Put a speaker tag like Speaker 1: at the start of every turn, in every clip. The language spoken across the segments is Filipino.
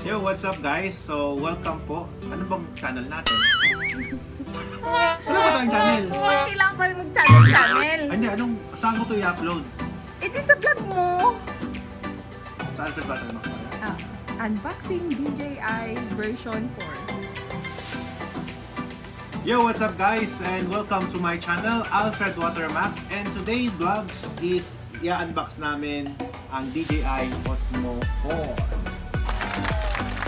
Speaker 1: Yo, what's up guys? So, welcome po. Ano bang channel natin? Wala ba tayong channel?
Speaker 2: Kailangan pa rin mag-channel.
Speaker 1: Hindi, saan ko ito i-upload?
Speaker 2: Eh di sa vlog mo.
Speaker 1: Saan ko ba ito?
Speaker 2: Unboxing DJI version 4.
Speaker 1: Yo, what's up guys? And welcome to my channel, Alfred Watermax. And today's vlogs is i-unbox namin ang DJI OM4.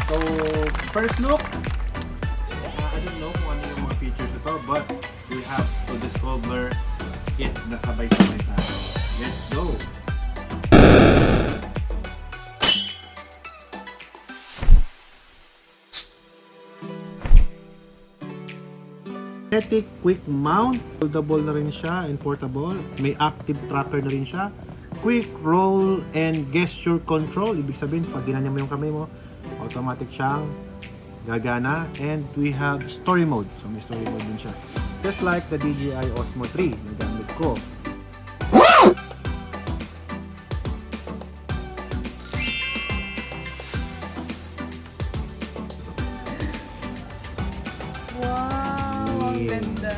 Speaker 1: So, first look, I don't know kung ano yung mga features ito, but we have to discover it na sabay-sabay tayo. Let's go! Magnetic quick mount, foldable na rin siya and portable. May active tracker na rin siya. Quick roll and gesture control. Ibig sabihin, pag ginanya mo yung kamay mo, automatic siyang gagana. And we have story mode. So may story mode din siya. Just like the DJI Osmo 3 na gamit ko.
Speaker 2: Wow, ang ganda.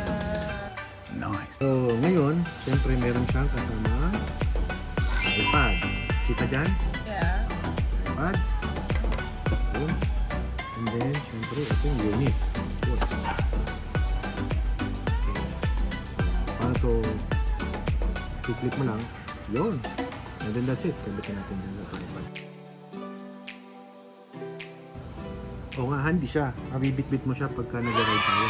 Speaker 1: Nice. So ngayon, syempre meron siyang kasama iPad. Kita dyan?
Speaker 2: Yeah.
Speaker 1: iPad. Yun. And then, syempre, ito yung unit. Okay. Paano ito? I-click mo lang. Yun. And then that's it. Kabitin natin din sa iPad. Oo nga, handy siya. Mabibit-bit mo siya pagka nag-ride tayo.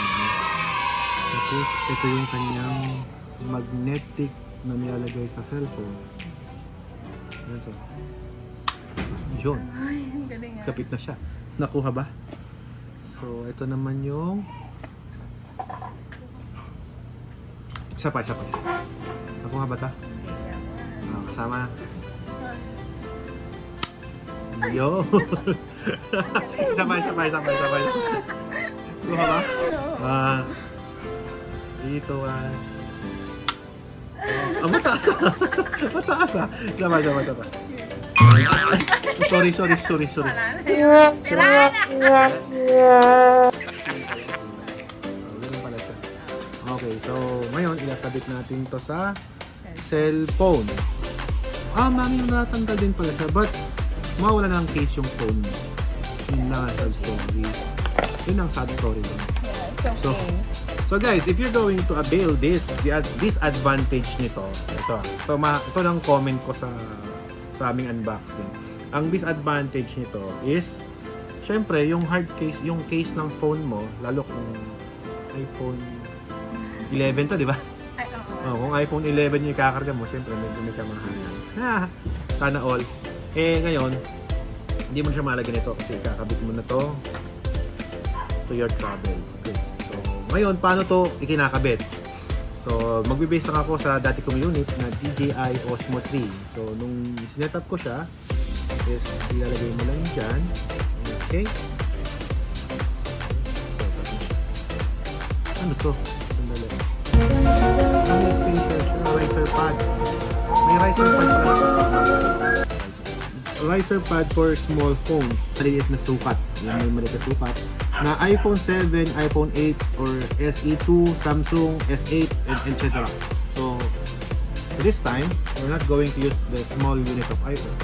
Speaker 1: Tapos, ito yung kanyang magnetic na nilalagay sa cellphone. Ito. Yun.
Speaker 2: Ay, ang galing nga.
Speaker 1: Kapit na siya. Nakuha ba? So, ito naman yung isa pa. Nakuha ba ta? Kasama na. Yo! Sabay. Nakuha ba? Dito mataas ah. Sabay. Sorry. Okay, so ngayon ilakabit natin to sa cellphone. Mami yung natanggal din pala siya, but mawala na ang case yung phone mo. Yun na ang sad story. Yun ang sad story din.
Speaker 2: Yeah, it's okay.
Speaker 1: So guys, if you're going to avail this advantage nito, ito lang comment ko sa aming unboxing. Ang disadvantage nito is, syempre, yung hard case, yung case ng phone mo, lalo kung iPhone 11 to, di ba?
Speaker 2: Ay, oo.
Speaker 1: Kung iPhone 11 yung ikakarga mo, syempre, medyo may kamahalan. Sana all. Ngayon, hindi mo siya malagyan ito kasi kakabit mo na to your travel. Okay. So, ngayon, paano to ikinakabit? So, magbe-base lang ako sa dati kong unit na DJI Osmo 3. So, nung sinetup ko siya, is ilalagay mo lang dyan. Okay? So, ano to? Sandali. Ang spacer siya, riser pad. May riser pad pala. Riser pad for small phones. Maliit na sukat. Yan yung maliit na sukat. Na iPhone 7, iPhone 8, or SE2, Samsung S8, and etc. So, this time, we're not going to use the small unit of iPhone.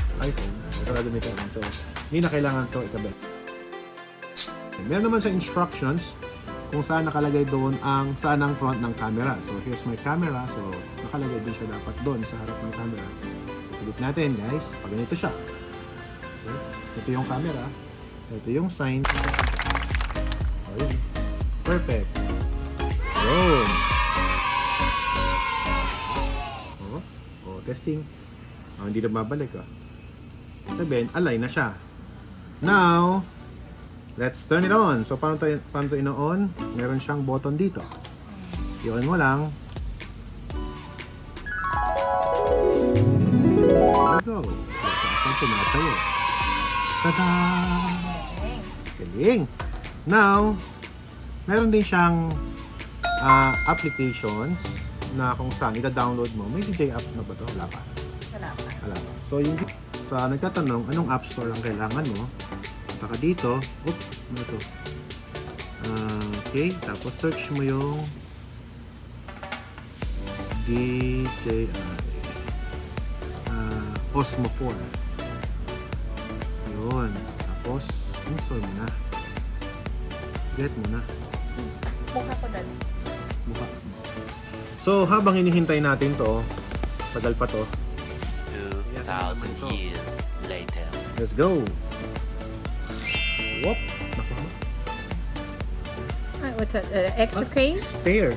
Speaker 1: Ito gagamitin natin. So, hindi na kailangan ito ikabit. Meron naman sa instructions kung saan nakalagay doon saan ang front ng camera. So, here's my camera. So, nakalagay din siya dapat doon sa harap ng camera. Ikabit natin, guys. Pag ganito siya. Okay. Ito yung camera. Ito yung sign. Ayun. Perfect. Yun. Testing. Hindi na babalik sabihin, align na siya. Now, let's turn it on. So, paano to ino-on? Meron siyang button dito. I-on mo lang. Let's go. Let's tumatayo. Tada! Galing! Now, meron din siyang applications na kung saan ita-download mo. May DJI app na ba ito? Wala pa. So, yung sa nagtatanong, anong app store ang kailangan mo? Punta ka dito. Oops, ano ito? Okay, tapos search mo yung DJI OM4. Yun. Tapos, install mo na. Get mo na.
Speaker 2: Mukha ko dali.
Speaker 1: Mukha. So, habang hinihintay natin to, tagal pa to.
Speaker 3: 2,000 years later.
Speaker 1: Let's go! Whoop! Naku.
Speaker 2: What's that? Extra case?
Speaker 1: Spare.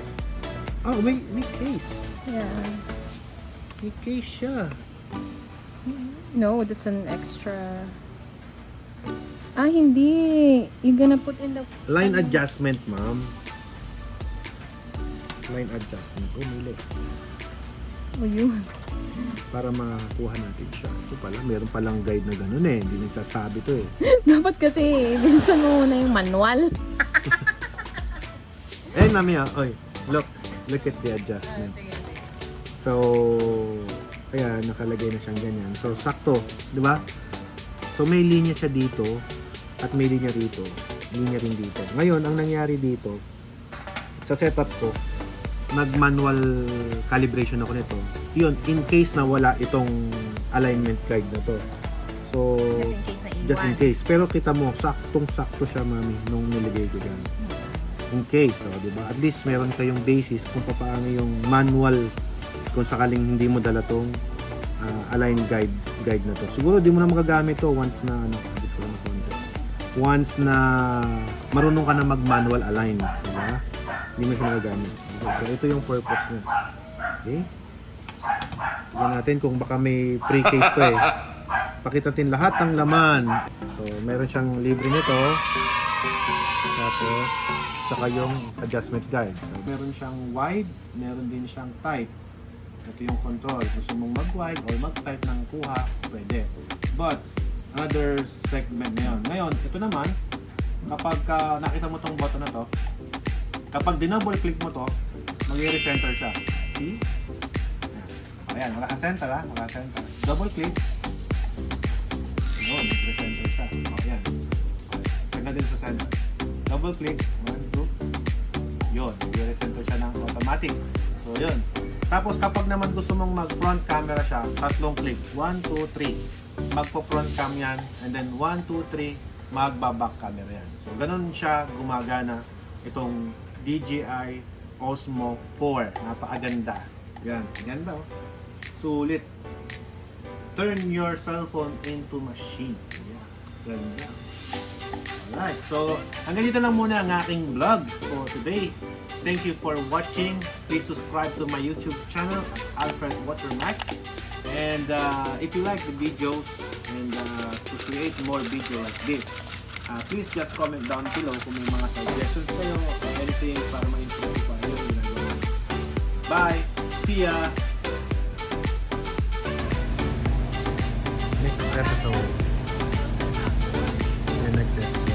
Speaker 1: Oh, may case.
Speaker 2: Yeah.
Speaker 1: May case siya.
Speaker 2: No, that's an extra. Hindi. You're gonna put in the...
Speaker 1: Line adjustment, ma'am. Line adjustment. Oh, mali.
Speaker 2: Oh, yun.
Speaker 1: Para makuha natin siya. Ito pala, meron palang guide na ganun eh. Hindi nagsasabi to eh.
Speaker 2: Dapat kasi, binuksan mo muna yung manual.
Speaker 1: Eh, mami ah. Oy, look at the adjustment. So, ayan, nakalagay na siyang ganyan. So, sakto, di ba? So, may linya siya dito at may linya rito. Linya rin dito. Ngayon, ang nangyari dito, sa setup ko, nag-manual calibration ako nito. Yun, in case na wala itong alignment guide na to. So, just in case. Pero kita mo, saktong-sakto siya, mami, nung nilagay ko dyan. In case, diba? At least meron kayong basis kung paano yung manual kung sakaling hindi mo dala tong align guide na to. Siguro di mo na magagamit to once na once na marunong ka na mag-manual align, diba? Hindi mo siya magagamit. So ito yung purpose niya. Okay? Tignan natin kung baka may pre-case to eh. Pakita natin lahat ng laman. So meron siyang libre nito. Tapos saka yung adjustment guide. So meron siyang wide, meron din siyang tight. Ito yung control. Gusto mong mag-wide or mag-tight ng kuha, pwede. But, another segment na yun. Ngayon, ito naman, kapag nakita mo tong button na to, kapag dinouble click mo to, mag-recenter siya. See? Ayan, wala ka center ha. Wala ka center. Double click. Yun, mag-recenter siya. Ayan. Check na din sa center. Double click. 1, 2. Yun, mag-recenter siya ng automatic. So, yun. Tapos kapag naman gusto mong mag-front camera siya, tatlong click. 1, 2, 3. Magpo-front cam yan. And then 1, 2, 3. Magba-back camera yan. So, ganun siya gumagana itong DJI OM4. Napakaganda. Yan. Ganda oh. Sulit. Turn your cellphone into machine. Yan. Ganda. Alright. So, hanggang dito lang muna ang aking vlog for today. Thank you for watching. Please subscribe to my YouTube channel at Alfred Watermax. And if you like the videos and to create more video like this, please just comment down below kung may mga suggestions kayo or anything para ma-improve pa yung ginagawa. Bye! See ya! Next episode. The next episode.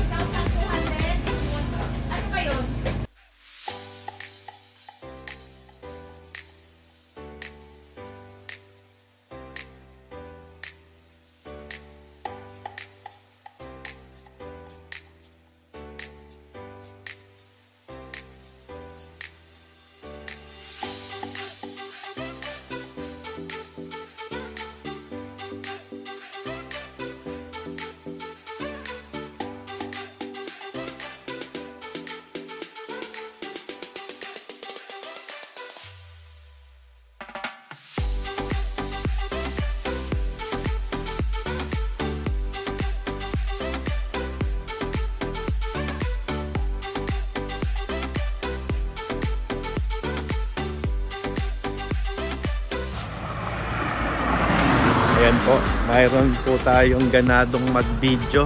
Speaker 1: Ayan po, mayroon po tayong ganadong mag-video.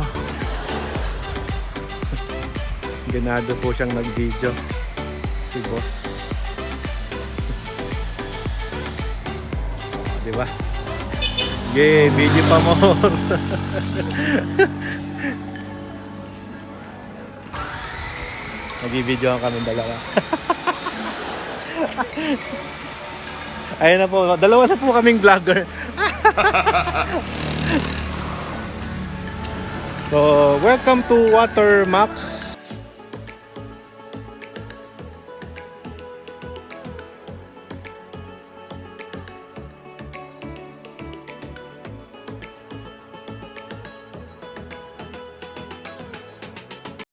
Speaker 1: Ganado po siyang mag-video. Si boss. Diba? Yay, video pa more. Mag-video kami dalawa. Ayun na po, dalawa na po kaming vlogger. So, welcome to Water Max.